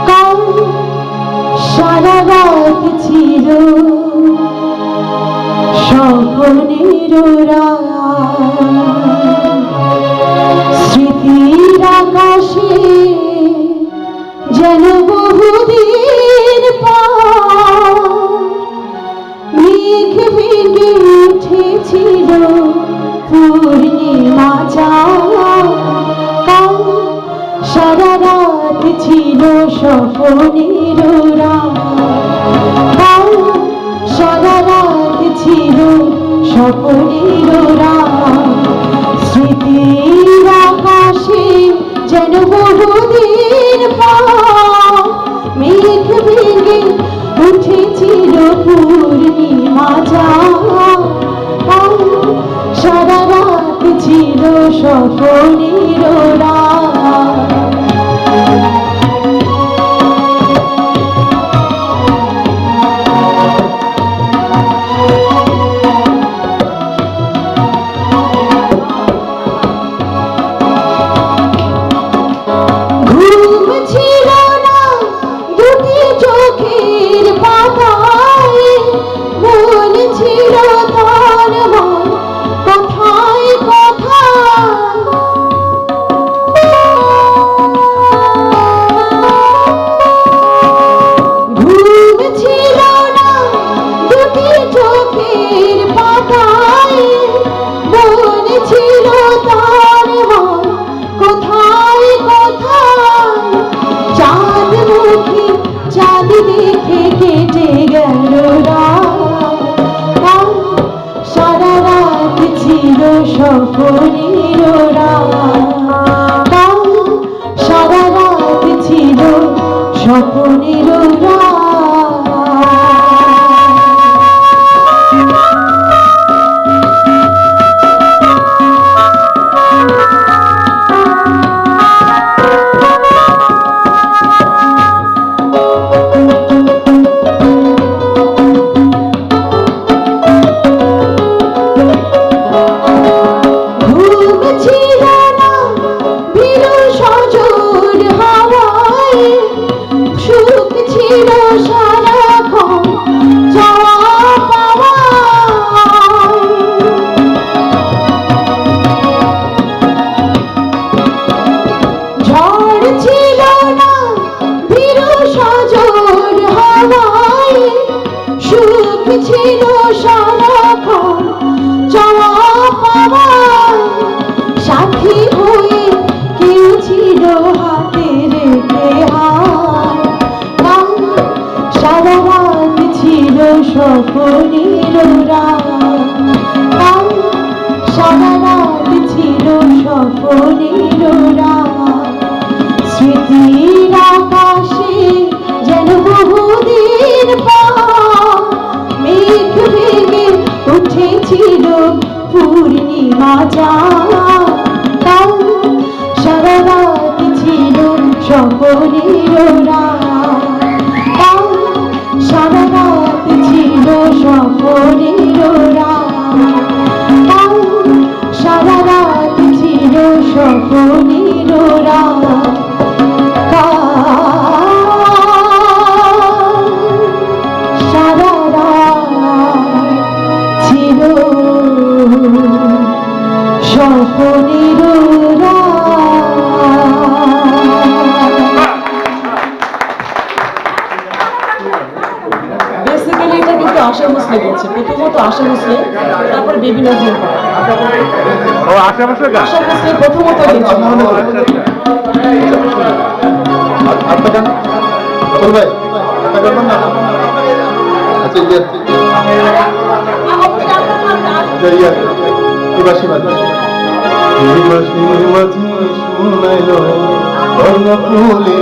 কাল সারা রাত ছিল স্বপ্নের স্মৃতির আকাশে যেন বহুদিন পর মেঘ ভেঙে উঠেছিল পূর্ণিমা চাঁদ। কাল সারা রাত ছিল স্বপ্নের কাল সারা রাত ছিল স্বপ্নের স্মৃতির আকাশে যেন বহুদিন পর মেঘ ভেঙে উঠেছিল পূর্ণিমা চাঁদ। সারা রাত ছিল স্বপ্নের সারা রাত ছিল স্বপ্নের সারা রাত ছিল স্বপ্নের ছিল সারাক্ষণ চাওয়া পাওয়ায় সাথী হয়ে কেউ ছিল হাতে রেখে হাত। সারা রাত ছিল স্বপ্নের সারা রাত ছিল স্বপ্নের স্মৃতির আকাশে যেন বহুদিন পর মেঘ ভেঙে উঠেছিল পূর্ণিমা চাঁদ। কাল সারা রাত ছিল স্বপ্নের কাল সারা রাত ছিল স্বপ্নের কাল সারা রাত ছিল স্বপ্নের আশা ভোসলে বলছে, প্রথমত আশা ভোসলে, তারপর বেবি নাজির। ও আশা ভোসলে প্রথমত গেছে। আপনার গান বল ভাই, আপনার গান না আচ্ছা ইয়া ইয়া ইবাসি মাঝি শোনাইলো বর্ণ ফুলে